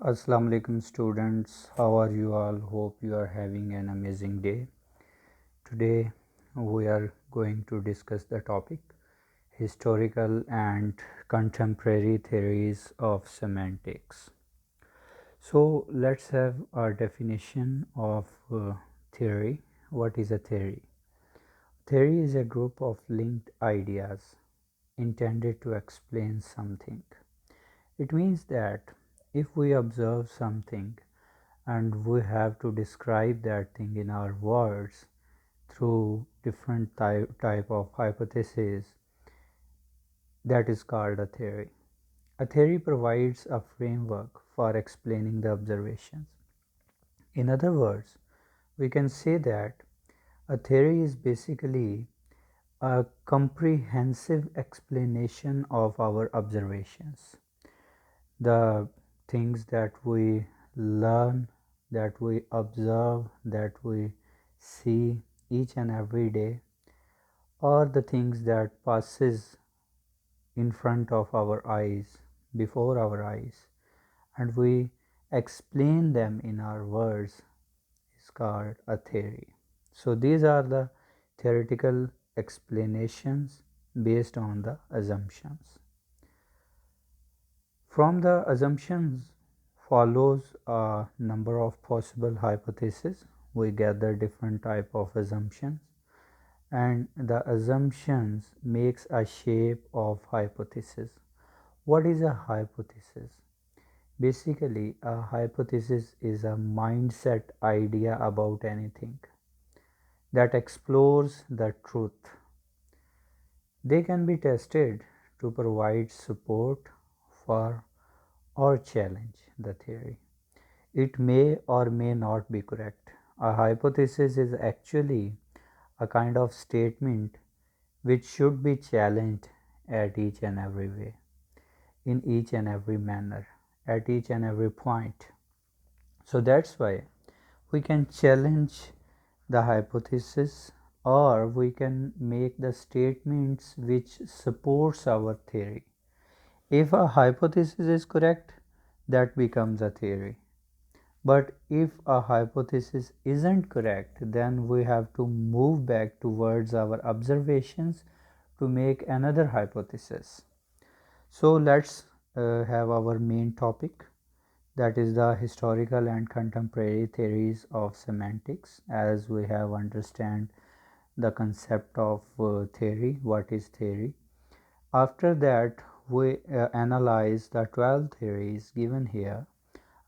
Assalamu alaikum students, how are you all? Hope you are having an amazing day. Today we are going to discuss the topic historical and contemporary theories of semantics. So let's have our definition of theory. What is a theory? Theory is a group of linked ideas intended to explain something. It means that if we observe something and we have to describe that thing in our words through different type of hypotheses, that is called a theory. A theory provides a framework for explaining the observations. In other words, we can say that a theory is basically a comprehensive explanation of our observations, the things that we learn, that we observe, that we see each and every day, or the things that passes in front of our eyes, before our eyes, and we explain them in our words is called a theory. So these are the theoretical explanations based on the assumptions. From the assumptions follows a number of possible hypotheses. We gather different type of assumptions, and the assumptions makes a shape of hypothesis. What is a hypothesis? Basically, a hypothesis is a mindset idea about anything that explores the truth. They can be tested to provide support for or challenge the theory. It may or may not be correct. A hypothesis is actually a kind of statement which should be challenged at each and every way, in each and every manner, at each and every point. So that's why we can challenge the hypothesis, or we can make the statements which supports our theory. If a hypothesis is correct, that becomes a theory. But if a hypothesis isn't correct, then we have to move back towards our observations to make another hypothesis. So let's have our main topic, that is the historical and contemporary theories of semantics. As we have understand the concept of theory, what is theory. After that, we analyze the 12 theories given here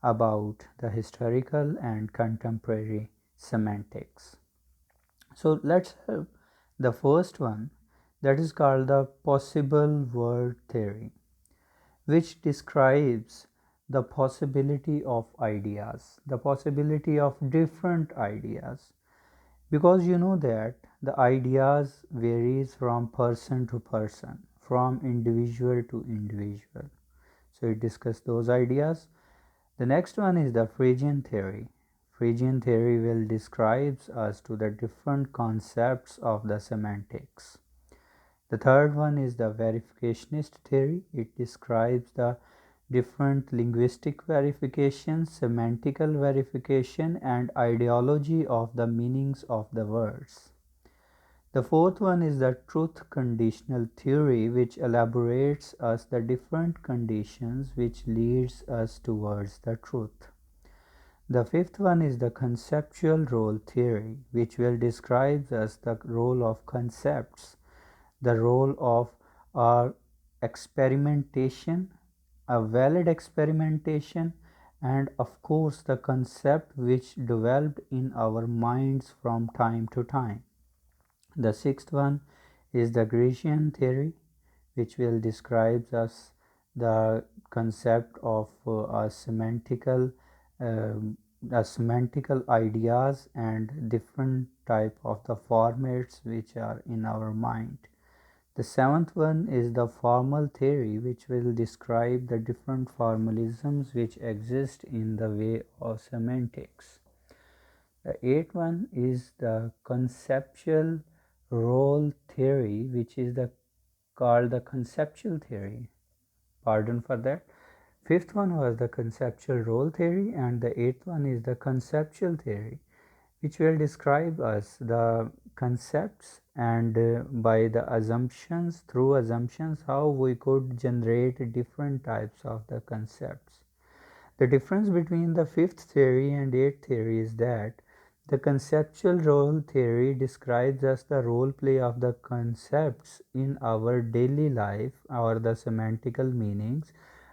about the historical and contemporary semantics. So let's have the first one, that is called the possible word theory, which describes the possibility of ideas, the possibility of different ideas, because you know that the ideas varies from person to person, from individual to individual. So we discuss those ideas. The next one is the Phrygian theory. Phrygian theory will describes us to the different concepts of the semantics. The third one is the verificationist theory. It describes the different linguistic verification, semantical verification, and ideology of the meanings of the words. The fourth one is the truth conditional theory, which elaborates us the different conditions which leads us towards the truth. The fifth one is the conceptual role theory, which will describe us the role of concepts, the role of our experimentation, a valid experimentation, and of course the concept which developed in our minds from time to time. The sixth one is the Grecian theory, which will describe us the concept of semantical ideas and different type of the formats which are in our mind. The seventh one is the formal theory, which will describe the different formalisms which exist in the way of semantics. The eighth one is the conceptual role theory, which is called the conceptual theory. Pardon for that. fifth one was the conceptual role theory, and the eighth one is the conceptual theory, which will describe us the concepts and by the assumptions, through assumptions, how we could generate different types of the concepts. The difference between the fifth theory and eighth theory is that the conceptual role theory describes us the role play of the concepts in our daily life or the semantical meanings,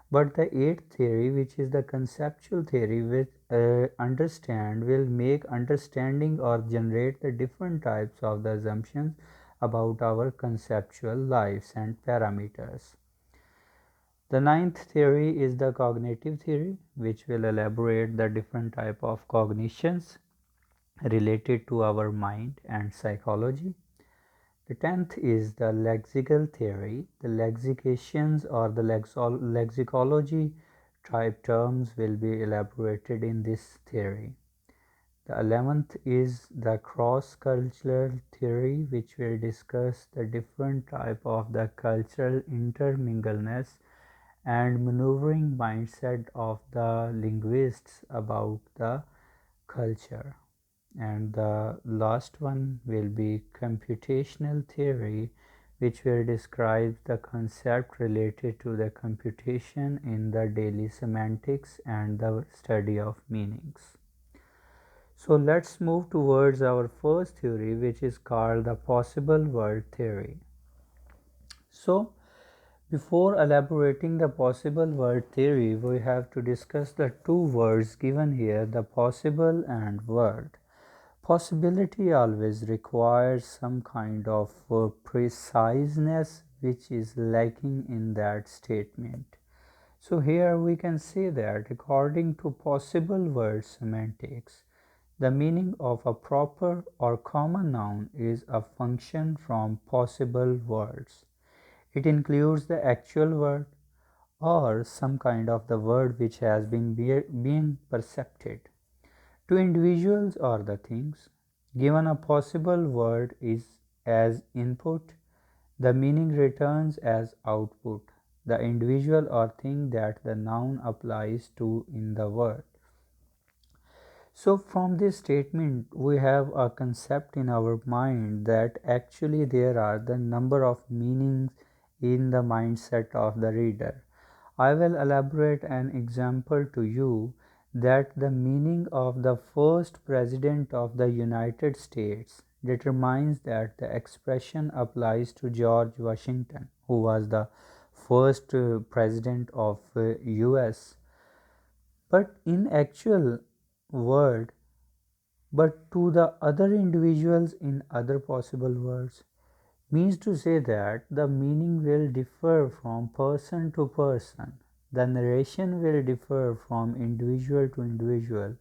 but the eighth theory, which is the conceptual theory, which will make understanding or generate the different types of the assumptions about our conceptual lives and parameters. The ninth theory is the cognitive theory, which will elaborate the different type of cognitions related to our mind and psychology. The 10th is the lexical theory. The lexications or the lexicology type terms will be elaborated in this theory. The 11th is the cross-cultural theory, which will discuss the different type of the cultural intermingleness and maneuvering mindset of the linguists about the culture. And the last one will be computational theory, which will describe the concept related to the computation in the daily semantics and the study of meanings. So let's move towards our first theory, which is called the possible word theory. So before elaborating the possible word theory, we have to discuss the two words given here, the possible and word. Possibility always requires some kind of preciseness which is lacking in that statement. So here we can say that according to possible word semantics, the meaning of a proper or common noun is a function from possible words. It includes the actual word or some kind of the word which has been being percepted. To individuals or the things, given a possible word is as input, the meaning returns as output, the individual or thing that the noun applies to in the word. So from this statement, we have a concept in our mind that actually there are the number of meanings in the mindset of the reader. I will elaborate an example to you that the meaning of the first president of the United States determines that the expression applies to George Washington, who was the first president of US. But in actual word, but to the other individuals in other possible words, means to say that the meaning will differ from person to person. The narration will differ from individual to individual,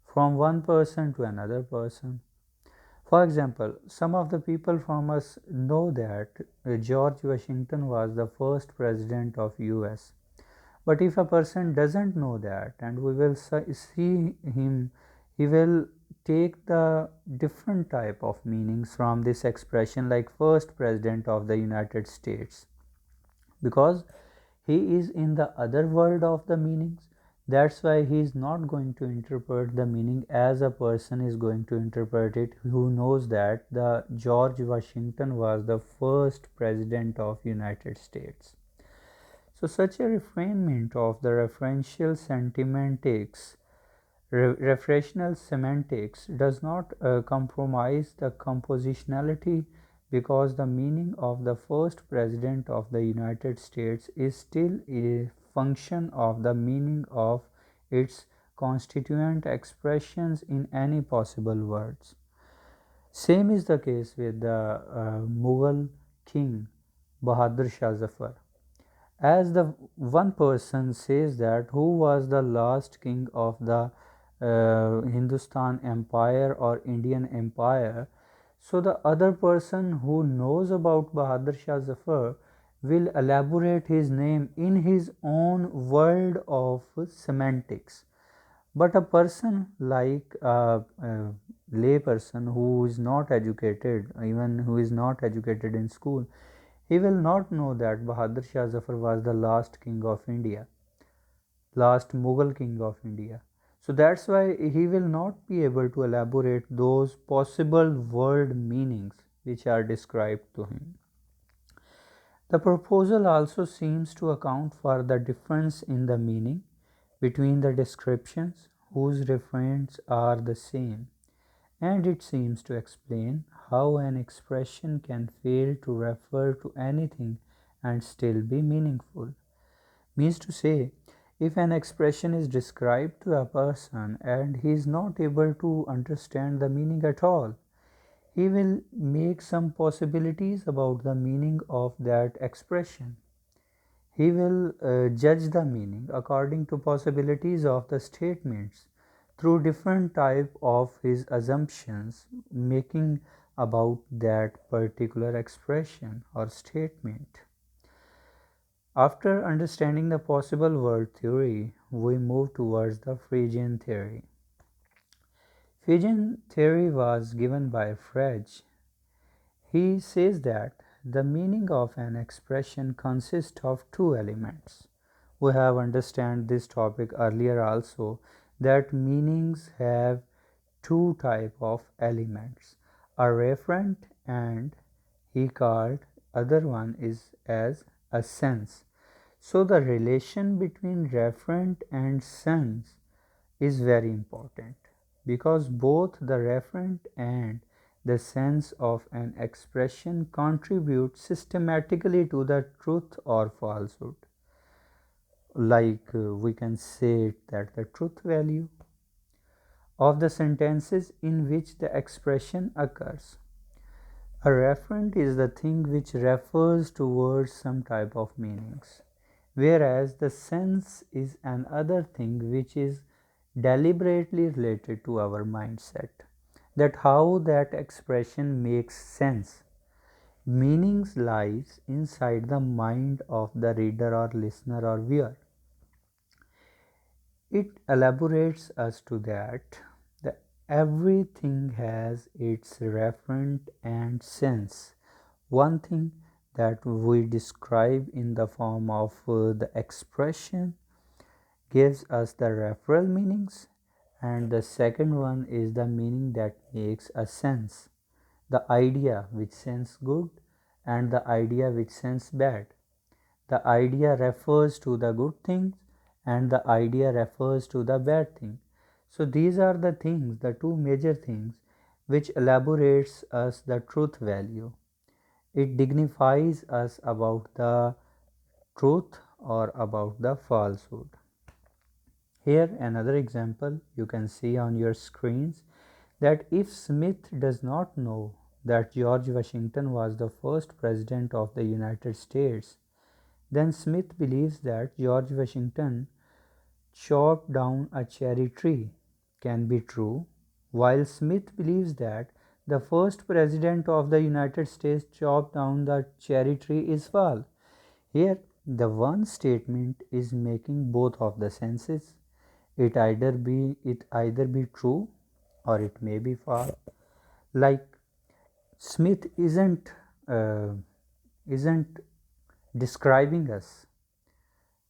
from one person to another person. For example, some of the people from us know that George Washington was the first president of US. But if a person doesn't know that and we will see him, he will take the different type of meanings from this expression like first president of the United States, because he is in the other world of the meanings. That's why he is not going to interpret the meaning as a person is going to interpret it who knows that the George Washington was the first president of United States. So such a refinement of the referential semantics does not compromise the compositionality, because the meaning of the first president of the United States is still a function of the meaning of its constituent expressions in any possible words. Same is the case with the Mughal king Bahadur Shah Zafar. As the one person says that who was the last king of the Hindustan Empire or Indian Empire, so the other person who knows about Bahadur Shah Zafar will elaborate his name in his own world of semantics. But a person like a lay person who is not educated, even who is not educated in school, he will not know that Bahadur Shah Zafar was the last king of India. last Mughal king of India. So that's why he will not be able to elaborate those possible world meanings which are described to him. The proposal also seems to account for the difference in the meaning between the descriptions whose referents are the same, and it seems to explain how an expression can fail to refer to anything and still be meaningful. Means to say, if an expression is described to a person and he is not able to understand the meaning at all, he will make some possibilities about the meaning of that expression. He will judge the meaning according to possibilities of the statements through different type of his assumptions making about that particular expression or statement. After understanding the possible world theory, we move towards the Phrygian theory. Phrygian theory was given by Frege. He says that the meaning of an expression consists of two elements. We have understand this topic earlier also, that meanings have two type of elements, a referent and he called other one is as a sense. So the relation between referent and sense is very important because both the referent and the sense of an expression contribute systematically to the truth or falsehood. Like we can say that the truth value of the sentences in which the expression occurs. A referent is the thing which refers towards some type of meanings, whereas the sense is another thing which is deliberately related to our mindset, that how that expression makes sense. Meanings lies inside the mind of the reader or listener or viewer. It elaborates us to that everything has its referent and sense. One thing that we describe in the form of the expression gives us the referral meanings, and the second one is the meaning that makes a sense, the idea which sense good and the idea which sense bad. The idea refers to the good things and the idea refers to the bad thing. So these are the things, the two major things which elaborates us the truth value. It dignifies us about the truth or about the falsehood. Here another example you can see on your screens, that if Smith does not know that George Washington was the first president of the United States, then Smith believes that George Washington chopped down a cherry tree can be true, while Smith believes that the first president of the United States chopped down the cherry tree is false. Here, the one statement is making both of the senses. It either be true or it may be false. Like Smith uh, isn't describing us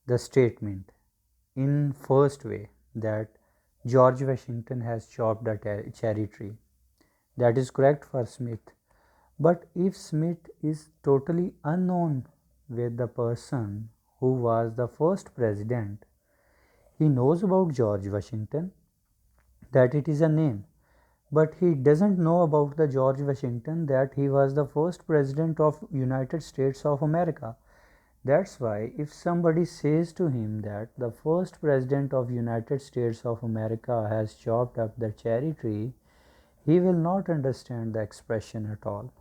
the statement in first way that George Washington has chopped a cherry tree. That is correct for Smith. But if Smith is totally unknown with the person who was the first president, he knows about George Washington, that it is a name, but he doesn't know about the George Washington that he was the first president of United States of America. That's why if somebody says to him that the first president of United States of America has chopped up the cherry tree, he will not understand the expression at all.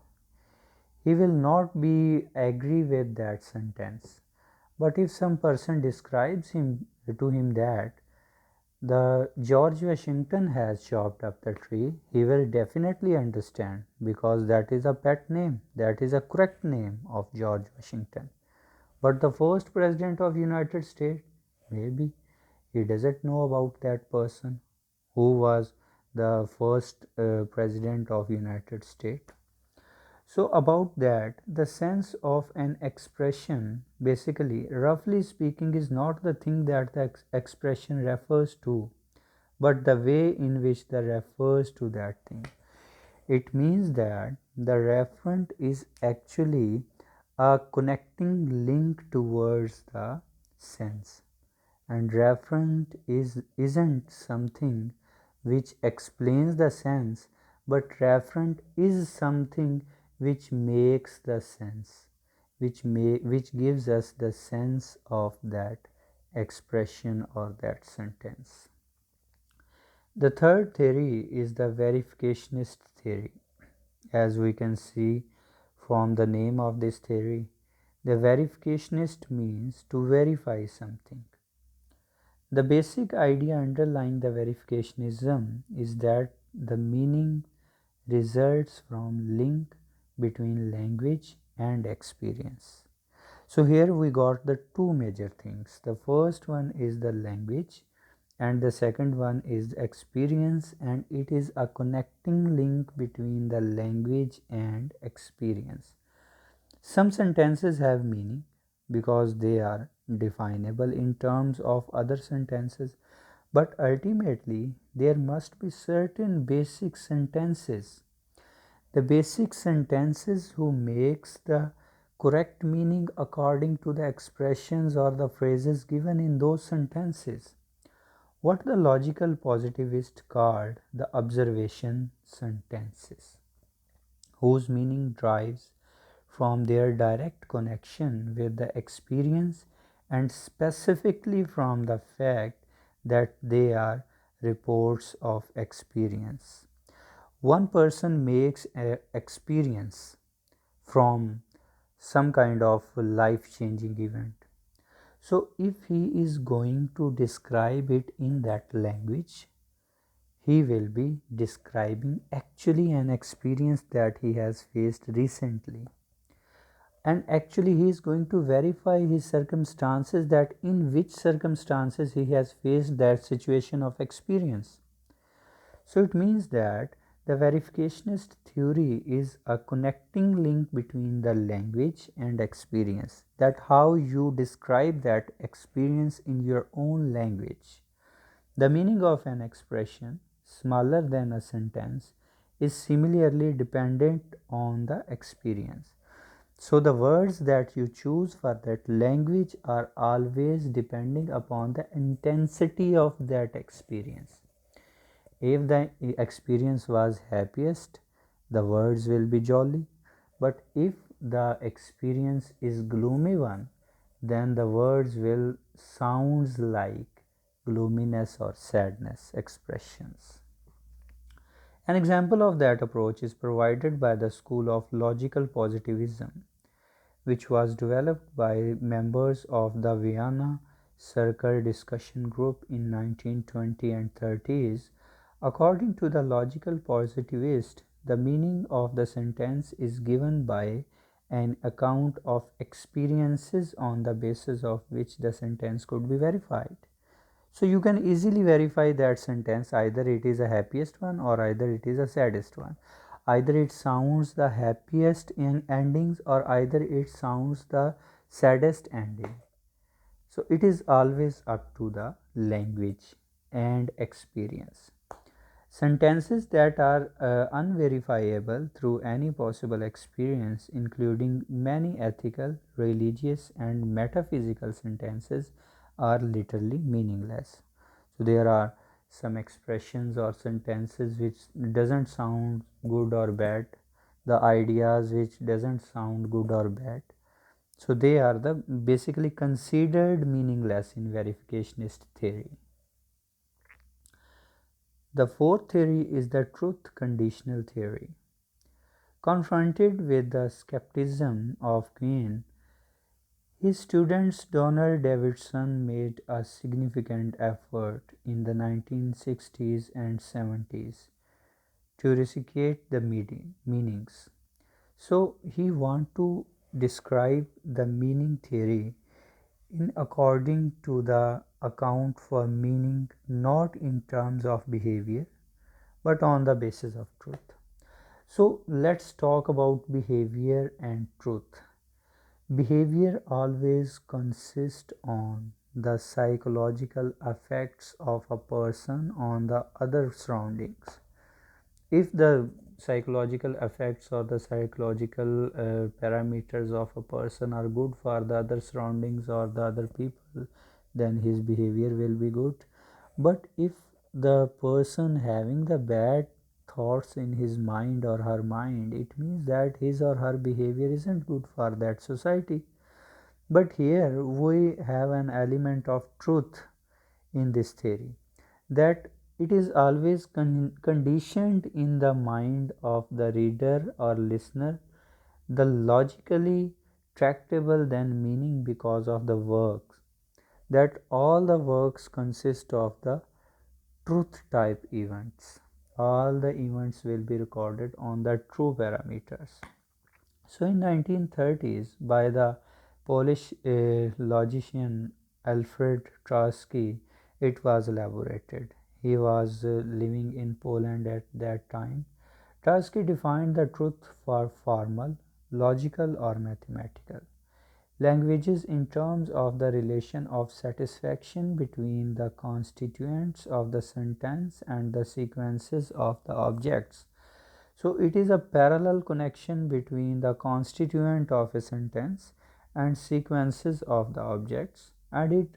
He will not be agree with that sentence. But if some person describes him to him that the George Washington has chopped up the tree, he will definitely understand because that is a pet name, that is a correct name of George Washington. But the first president of United States, maybe he doesn't know about that person who was the first president of United States. So about that, the sense of an expression basically, roughly speaking, is not the thing that the expression refers to, but the way in which the refers to that thing. It means that the referent is actually a connecting link towards the sense, and referent isn't something which explains the sense, but referent is something which makes the sense, which gives us the sense of that expression or that sentence. The third theory is the verificationist theory. As we can see from the name of this theory, the verificationist means to verify something. The basic idea underlying the verificationism is that the meaning results from link between language and experience. So here we got the two major things. The first one is the language and the second one is experience, and it is a connecting link between the language and experience. Some sentences have meaning because they are definable in terms of other sentences, but ultimately there must be certain basic sentences. The basic sentences who makes the correct meaning according to the expressions or the phrases given in those sentences. What the logical positivist called the observation sentences, whose meaning derives from their direct connection with the experience and specifically from the fact that they are reports of experience. One person makes an experience from some kind of life changing event. So, if he is going to describe it in that language, he will be describing actually an experience that he has faced recently. And actually, he is going to verify his circumstances, that in which circumstances he has faced that situation of experience. So it means that the verificationist theory is a connecting link between the language and experience, that how you describe that experience in your own language. The meaning of an expression smaller than a sentence is similarly dependent on the experience. So the words that you choose for that language are always depending upon the intensity of that experience. If the experience was happiest, the words will be jolly. But if the experience is gloomy one, then the words will sound like gloominess or sadness expressions. An example of that approach is provided by the school of logical positivism, which was developed by members of the Vienna Circle discussion group in 1920 and 30s. According to the logical positivist, the meaning of the sentence is given by an account of experiences on the basis of which the sentence could be verified. So you can easily verify that sentence, either it is a happiest one or either it is a saddest one. Either it sounds the happiest in endings or either it sounds the saddest ending. So it is always up to the language and experience. Sentences that are unverifiable through any possible experience, including many ethical, religious, and metaphysical sentences, are literally meaningless. So there are some expressions or sentences which doesn't sound good or bad, the ideas which doesn't sound good or bad. So they are the basically considered meaningless in verificationist theory. The fourth theory is the truth conditional theory. Confronted with the skepticism of Quine, his students Donald Davidson made a significant effort in the 1960s and 70s to resuscitate the meanings. So he want to describe the meaning theory in according to the account for meaning, not in terms of behavior but on the basis of truth. So let's talk about behavior and truth. Behavior always consists on the psychological effects of a person on the other surroundings. If the psychological effects or the psychological parameters of a person are good for the other surroundings or the other people, then his behavior will be good. But if the person having the bad thoughts in his mind or her mind, it means that his or her behavior isn't good for that society. But here we have an element of truth in this theory, that it is always conditioned in the mind of the reader or listener, the logically tractable then meaning because of the works, that all the works consist of the truth type events. All the events will be recorded on the true parameters. So in 1930s, by the Polish logician Alfred Tarski, it was elaborated. He was living in Poland at that time. Tarski defined the truth for formal, logical, or mathematical languages in terms of the relation of satisfaction between the constituents of the sentence and the sequences of the objects. So it is a parallel connection between the constituent of a sentence and sequences of the objects, and it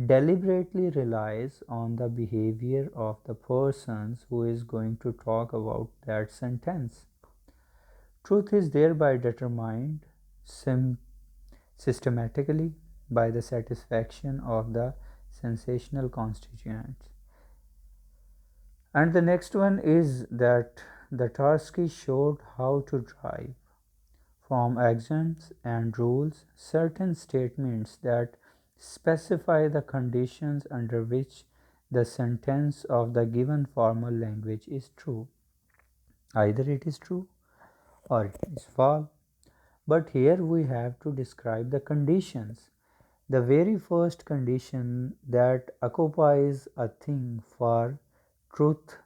deliberately relies on the behavior of the persons who is going to talk about that sentence. Truth is thereby determined systematically by the satisfaction of the sensational constituents. And the next one is that the Tarski showed how to drive from axioms and rules certain statements that specify the conditions under which the sentence of the given formal language is true. Either it is true or it is false. But here we have to describe the conditions. The very first condition that occupies a thing for truth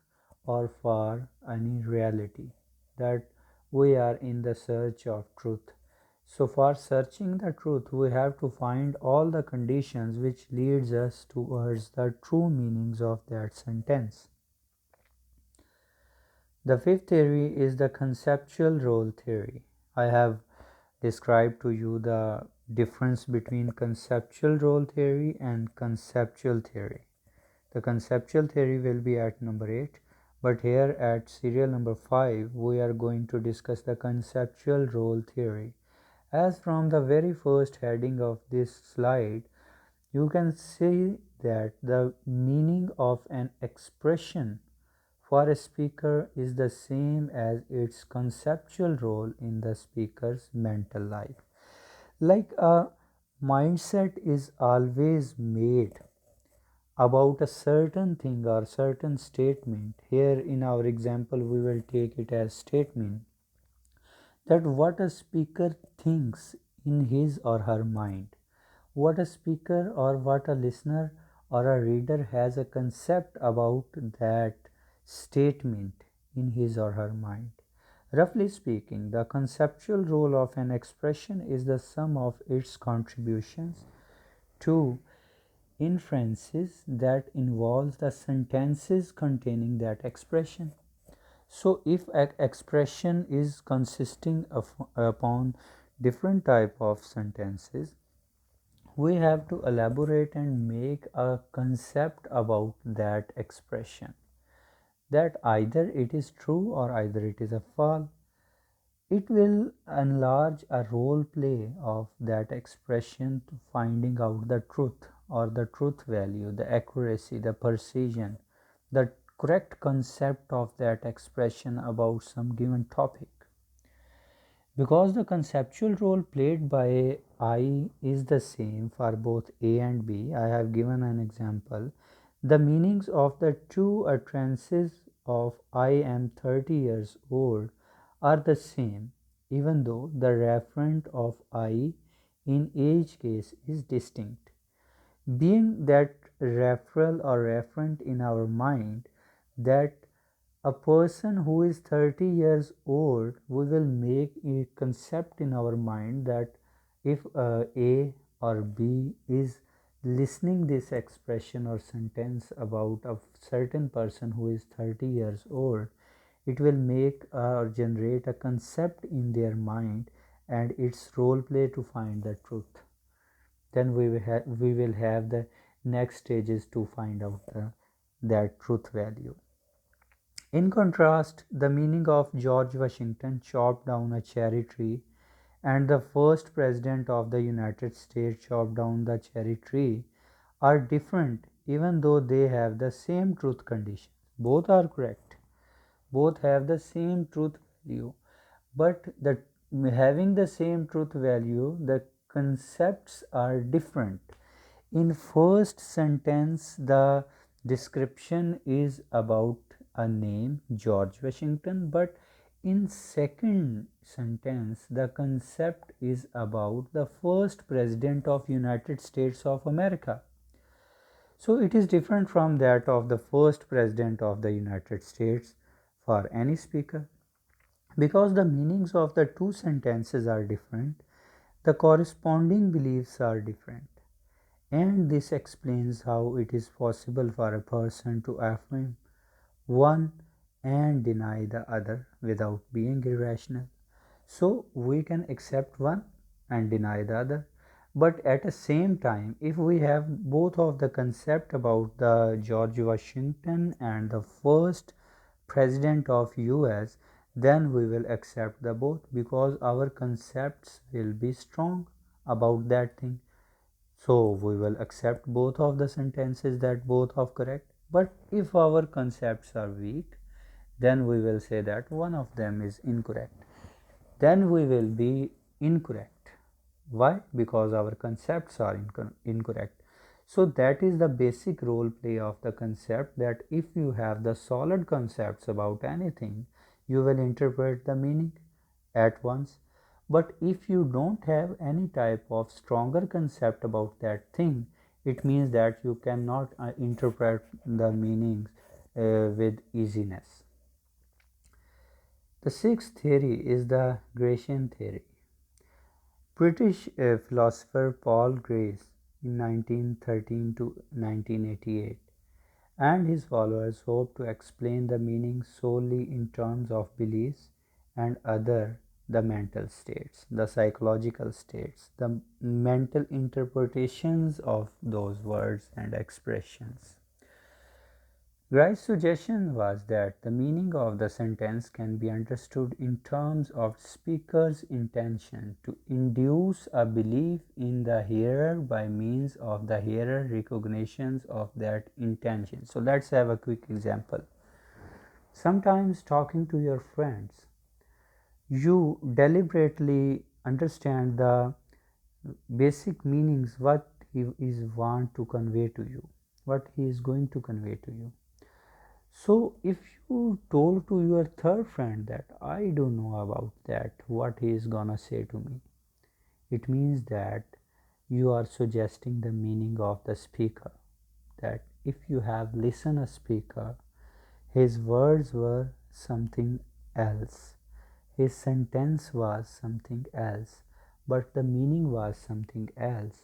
or for any reality, that we are in the search of truth. So for searching the truth, we have to find all the conditions which leads us towards the true meanings of that sentence. The fifth theory is the conceptual role theory. I have described to you the difference between conceptual role theory and conceptual theory. The conceptual theory will be at number 8, but here at serial number 5 we are going to discuss the conceptual role theory. As from the very first heading of this slide, you can see that the meaning of an expression for a speaker is the same as its conceptual role in the speaker's mental life. Like a mindset is always made about a certain thing or certain statement. Here in our example, we will take it as statement, that what a speaker thinks in his or her mind, what a speaker or what a listener or a reader has a concept about that statement in his or her mind. Roughly speaking, the conceptual role of an expression is the sum of its contributions to inferences that involves the sentences containing that expression. So if an expression is consisting of upon different type of sentences, we have to elaborate and make a concept about that expression, that either it is true or either it is a false. It will enlarge a role play of that expression to finding out the truth or the truth value, the accuracy, the precision, the correct concept of that expression about some given topic. Because the conceptual role played by I is the same for both A and B, I have given an example. The meanings of the two utterances of I am 30 years old are the same, even though the referent of I in each case is distinct. Being that referral or referent in our mind, that a person who is 30 years old, we will make a concept in our mind that If A or B is listening this expression or sentence about a certain person who is 30 years old, it will make or generate a concept in their mind, and its role play to find the truth. Then we will have the next stages to find out that truth value. In contrast, the meaning of George Washington chopped down a cherry tree and the first president of the United States chopped down the cherry tree are different, even though they have the same truth conditions. Both are correct. Both have the same truth value, but the having the same truth value, the concepts are different. In first sentence, the description is about a name, George Washington, but in second sentence, the concept is about the first president of United States of America. So it is different from that of the first president of the United States for any speaker. Because the meanings of the two sentences are different, the corresponding beliefs are different. And this explains how it is possible for a person to affirm one and deny the other without being irrational. So we can accept one and deny the other. But at the same time, if we have both of the concept about the George Washington and the first president of US, then we will accept the both because our concepts will be strong about that thing. So we will accept both of the sentences that both are correct. But if our concepts are weak, then we will say that one of them is incorrect. Then we will be incorrect. Why? Because our concepts are incorrect. So that is the basic role play of the concept, that if you have the solid concepts about anything, you will interpret the meaning at once. But if you don't have any type of stronger concept about that thing, it means that you cannot interpret the meanings with easiness. The sixth theory is the Grecian theory. British philosopher Paul Grice in 1913 to 1988 and his followers hoped to explain the meaning solely in terms of beliefs and other the mental states, the psychological states, the mental interpretations of those words and expressions. Grice's suggestion was that the meaning of the sentence can be understood in terms of speaker's intention to induce a belief in the hearer by means of the hearer recognitions of that intention. So let's have a quick example. Sometimes talking to your friends, you deliberately understand the basic meanings, what he is want to convey to you, what he is going to convey to you. So if you told to your third friend that I don't know about that, what he is gonna say to me, it means that you are suggesting the meaning of the speaker. That if you have listened a speaker, his words were something else, his sentence was something else, but the meaning was something else.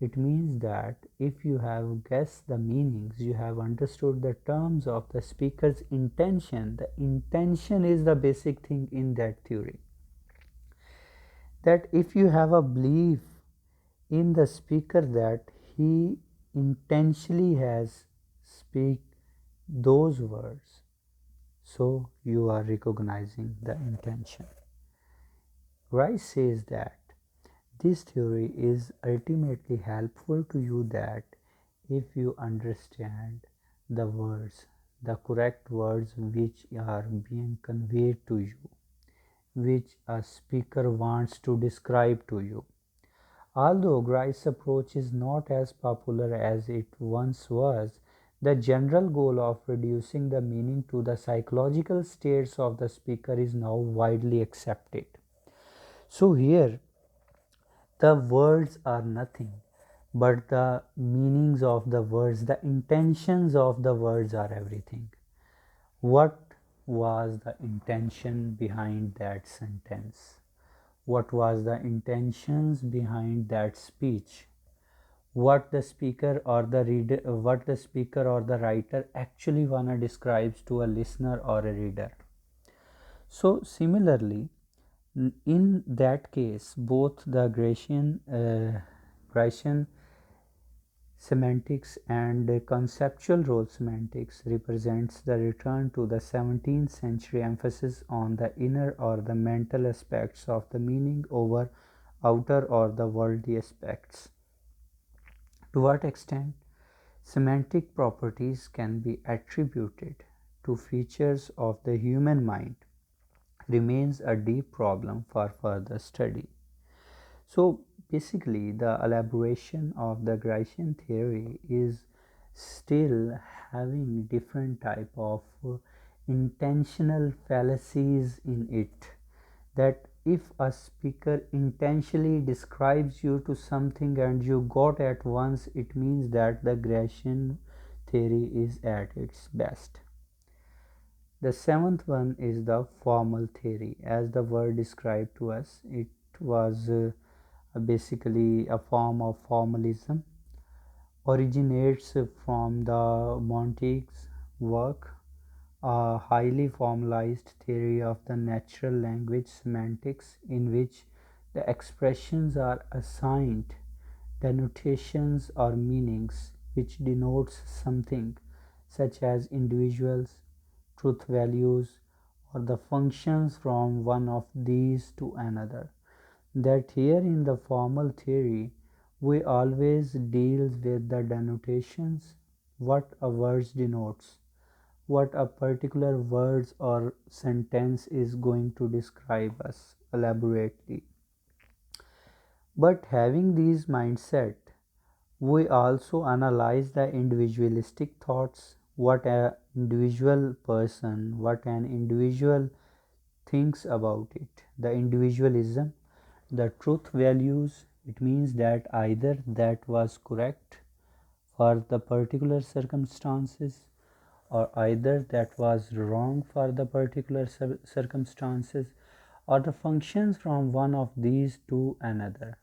It means that if you have guessed the meanings, you have understood the terms of the speaker's intention. The intention is the basic thing in that theory. That if you have a belief in the speaker that he intentionally has speak those words, so you are recognizing the intention. Rice says that this theory is ultimately helpful to you that if you understand the words, the correct words which are being conveyed to you, which a speaker wants to describe to you. Although Grice's approach is not as popular as it once was, the general goal of reducing the meaning to the psychological states of the speaker is now widely accepted. So here the words are nothing, but the meanings of the words, the intentions of the words are everything. What was the intention behind that sentence? what was the intentions behind that speech, what the speaker or the reader, what the speaker or the writer actually wanna describes to a listener or a reader. So similarly, in that case, both the Grecian semantics and conceptual role semantics represents the return to the 17th century emphasis on the inner or the mental aspects of the meaning over outer or the worldly aspects. To what extent semantic properties can be attributed to features of the human mind remains a deep problem for further study. So basically, the elaboration of the Grecian theory is still having different type of intentional fallacies in it, that if a speaker intentionally describes you to something and you got at once, it means that the Grecian theory is at its best. The seventh one is the formal theory. As the word described to us, it was basically a form of formalism, originates from the Montague's work, a highly formalized theory of the natural language semantics in which the expressions are assigned denotations or meanings which denotes something, such as individuals, truth values, or the functions from one of these to another. That here in the formal theory we always deal with the denotations, what a word denotes, what a particular words or sentence is going to describe us elaborately. But having these mindset, we also analyze the individualistic thoughts, what an individual person, what an individual thinks about it, the individualism, the truth values. It means that either that was correct for the particular circumstances or either that was wrong for the particular circumstances, or the functions from one of these to another.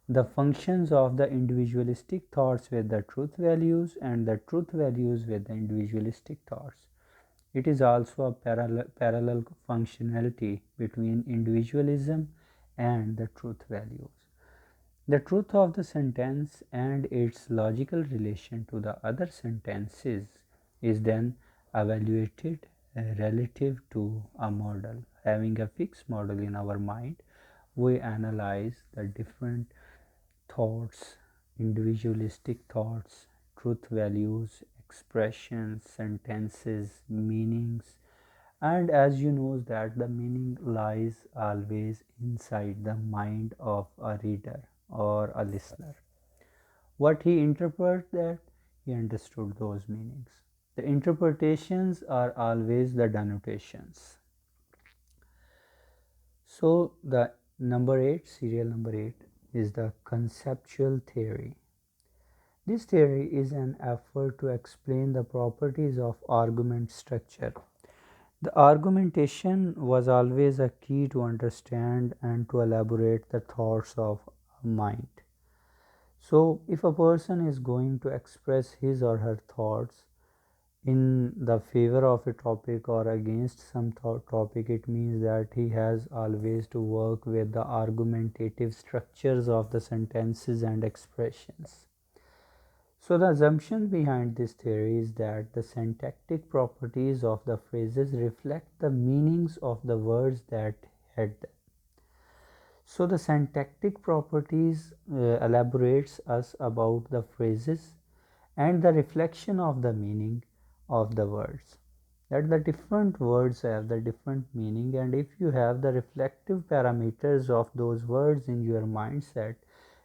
The functions of the individualistic thoughts with the truth values and the truth values with the individualistic thoughts. It is also a parallel functionality between individualism and the truth values. The truth of the sentence and its logical relation to the other sentences is then evaluated relative to a model. Having a fixed model in our mind, we analyze the different thoughts, individualistic thoughts, truth values, expressions, sentences, meanings, and as you know that the meaning lies always inside the mind of a reader or a listener. What he interpreted, that he understood those meanings. The interpretations are always the denotations. So the number 8, serial number 8, is the conceptual theory. This theory is an effort to explain the properties of argument structure. The argumentation was always a key to understand and to elaborate the thoughts of a mind. So, if a person is going to express his or her thoughts in the favor of a topic or against some topic, it means that he has always to work with the argumentative structures of the sentences and expressions. So the assumption behind this theory is that the syntactic properties of the phrases reflect the meanings of the words that head them. So the syntactic properties elaborates us about the phrases and the reflection of the meaning of the words. That the different words have the different meaning, and if you have the reflective parameters of those words in your mindset,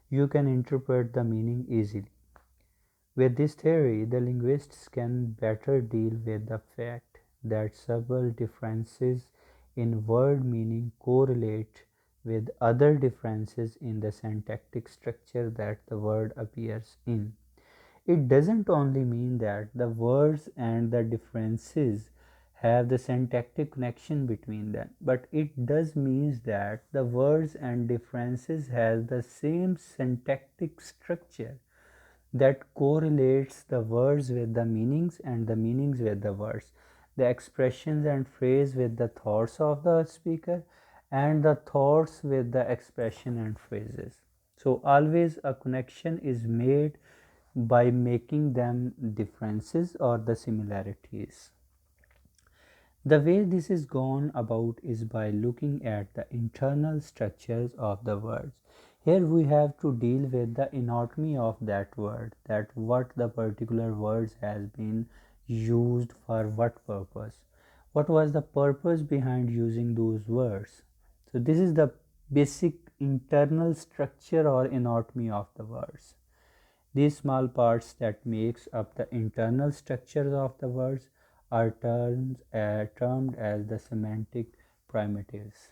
you can interpret the meaning easily. With this theory, the linguists can better deal with the fact that subtle differences in word meaning correlate with other differences in the syntactic structure that the word appears in. It doesn't only mean that the words and the differences have the syntactic connection between them, but it does means that the words and differences has the same syntactic structure that correlates the words with the meanings and the meanings with the words, the expressions and phrase with the thoughts of the speaker, and the thoughts with the expression and phrases. So always a connection is made by making them differences or the similarities. The way this is gone about is by looking at the internal structures of the words. Here we have to deal with the anatomy of that word, that what the particular words has been used for what purpose. What was the purpose behind using those words? So this is the basic internal structure or anatomy of the words. These small parts that makes up the internal structures of the words are termed as the semantic primitives.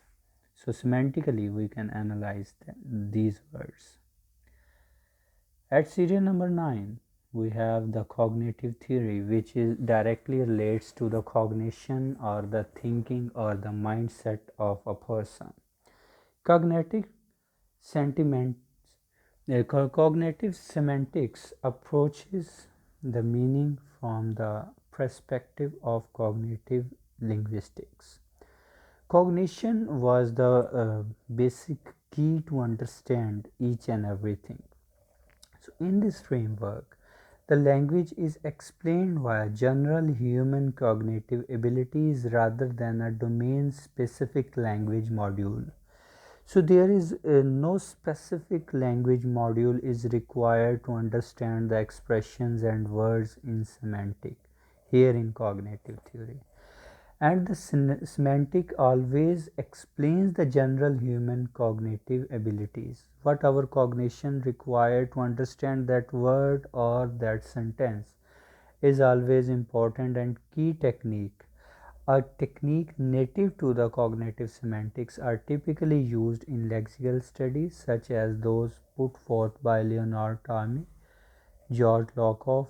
So semantically we can analyze these words. At serial number 9 we have the cognitive theory, which is directly relates to the cognition or the thinking or the mindset of a person. Cognitive sentiment Cognitive semantics approaches the meaning from the perspective of cognitive linguistics. Cognition was the basic key to understand each and everything. So, in this framework, the language is explained via general human cognitive abilities rather than a domain specific language module. So there is no specific language module is required to understand the expressions and words in semantic here in cognitive theory. And the semantic always explains the general human cognitive abilities, what our cognition required to understand that word or that sentence is always important and key technique. A technique native to the cognitive semantics are typically used in lexical studies such as those put forth by Leonard Tommy, George Lakoff,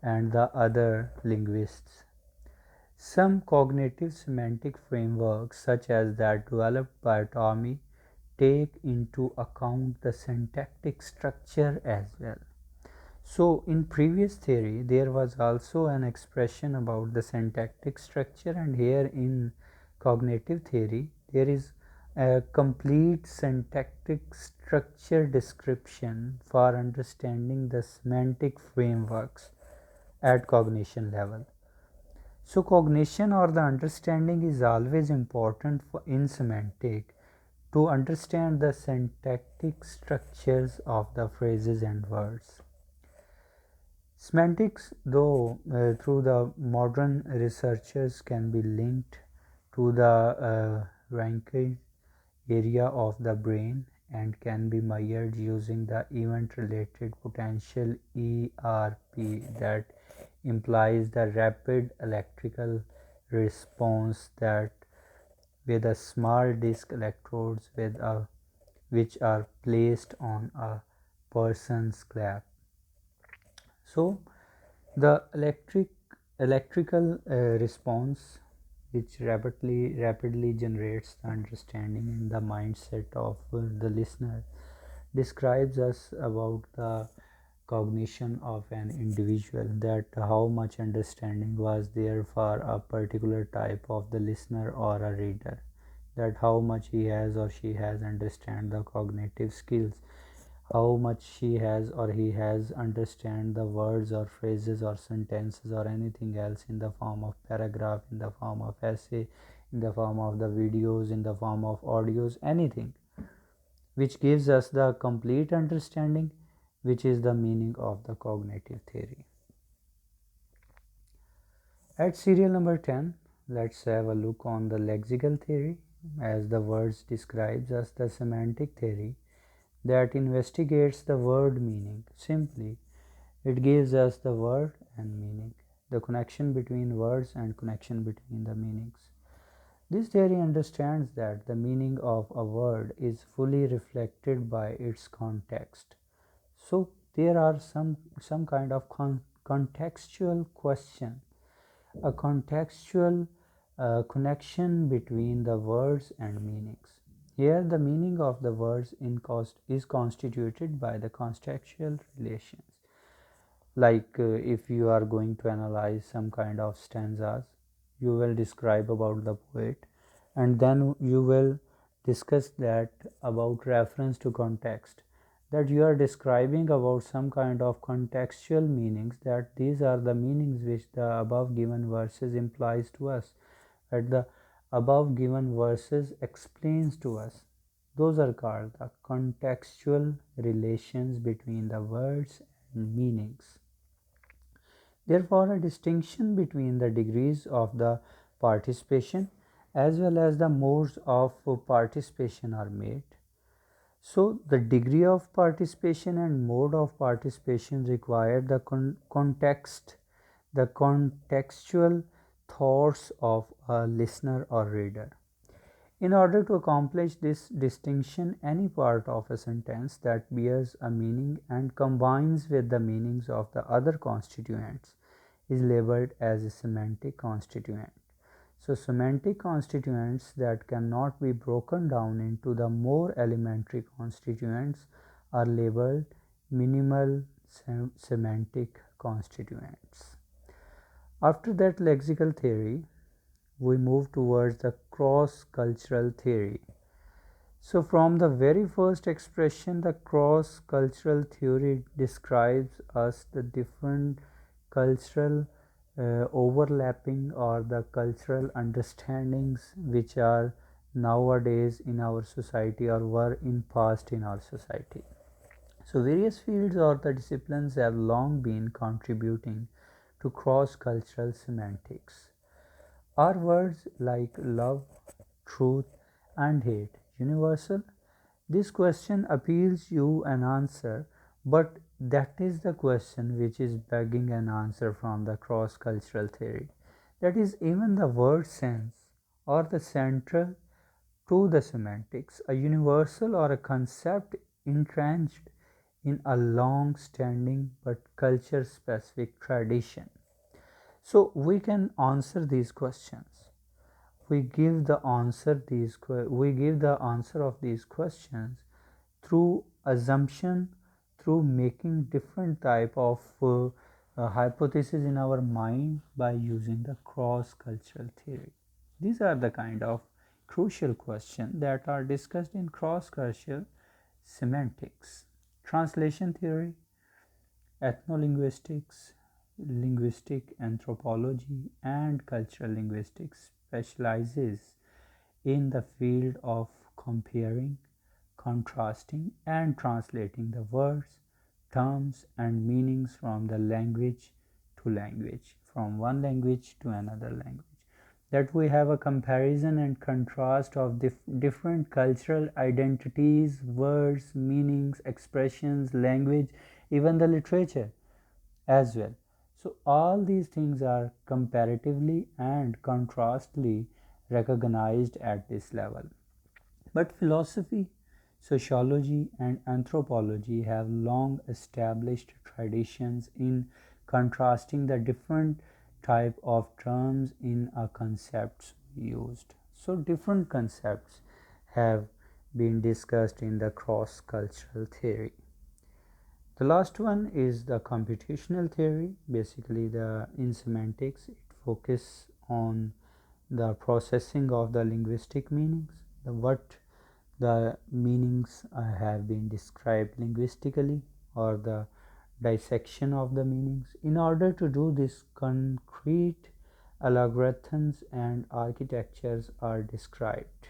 and the other linguists. Some cognitive semantic frameworks such as that developed by Tommy take into account the syntactic structure as well. So, in previous theory, there was also an expression about the syntactic structure, and here in cognitive theory, there is a complete syntactic structure description for understanding the semantic frameworks at cognition level. So, cognition or the understanding is always important in semantic to understand the syntactic structures of the phrases and words. Semantics, though, through the modern researchers, can be linked to the Rankin area of the brain and can be measured using the event-related potential ERP that implies the rapid electrical response that with a small disc electrodes which are placed on a person's scalp. So the electrical response, which rapidly generates the understanding in the mindset of the listener, describes us about the cognition of an individual, that how much understanding was there for a particular type of the listener or a reader, that how much he has or she has understand the cognitive skills, how much she has or he has understand the words or phrases or sentences or anything else in the form of paragraph, in the form of essay, in the form of the videos, in the form of audios, anything which gives us the complete understanding, which is the meaning of the cognitive theory. At serial number 10, let's have a look on the lexical theory, as the words describes us the semantic theory that investigates the word meaning. Simply, it gives us the word and meaning, the connection between words and connection between the meanings. This theory understands that the meaning of a word is fully reflected by its context. So there are some kind of contextual question, a contextual a connection between the words and meanings. Here, the meaning of the words is constituted by the contextual relations. Like if you are going to analyze some kind of stanzas, you will describe about the poet, and then you will discuss that about reference to context, that you are describing about some kind of contextual meanings, that these are the meanings which the above given verses implies to us, that the above given verses explains to us. Those are called the contextual relations between the words and meanings. Therefore, a distinction between the degrees of the participation as well as the modes of participation are made. So, the degree of participation and mode of participation require the context, the contextual thoughts of a listener or reader. In order to accomplish this distinction, any part of a sentence that bears a meaning and combines with the meanings of the other constituents is labeled as a semantic constituent. So, semantic constituents that cannot be broken down into the more elementary constituents are labeled minimal semantic constituents. After that lexical theory, we move towards the cross-cultural theory. So, from the very first expression, the cross-cultural theory describes us the different cultural overlapping or the cultural understandings which are nowadays in our society or were in past in our society. So, various fields or the disciplines have long been contributing to cross-cultural semantics. Are words like love, truth, and hate universal? This question appeals you an answer, but that is the question which is begging an answer from the cross cultural theory. That is, even the word sense or the central to the semantics, a universal or a concept entrenched in a long standing but culture specific tradition. So we can answer these questions. We give the answer of these questions through assumption, through making different type of hypotheses in our mind by using the cross cultural theory. These are the kind of crucial questions that are discussed in cross cultural semantics. Translation theory, ethnolinguistics, linguistic anthropology, and cultural linguistics specializes in the field of comparing, contrasting, and translating the words, terms, and meanings from the language to language, from one language to another language. That we have a comparison and contrast of different cultural identities, words, meanings, expressions, language, even the literature as well. So, all these things are comparatively and contrastly recognized at this level. But philosophy, sociology, and anthropology have long established traditions in contrasting the different type of terms in a concepts used. So, different concepts have been discussed in the cross cultural theory. The last one is the computational theory. Basically, in semantics, it focuses on the processing of the linguistic meanings, what the meanings have been described linguistically, or the dissection of the meanings. In order to do this, concrete algorithms and architectures are described.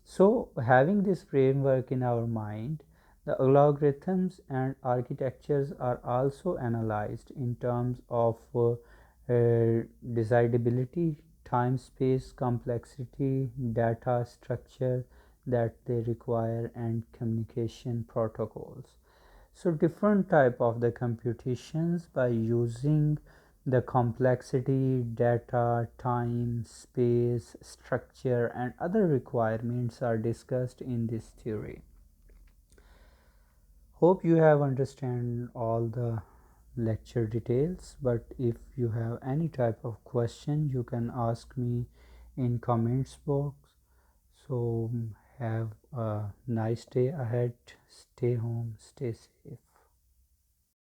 So, having this framework in our mind, the algorithms and architectures are also analyzed in terms of decidability, time space complexity, data structure that they require, and communication protocols. So different type of the computations by using the complexity, data, time, space, structure, and other requirements are discussed in this theory. Hope you have understand all the lecture details, but if you have any type of question, you can ask me in comments box. So have a nice day ahead. Stay home, stay safe.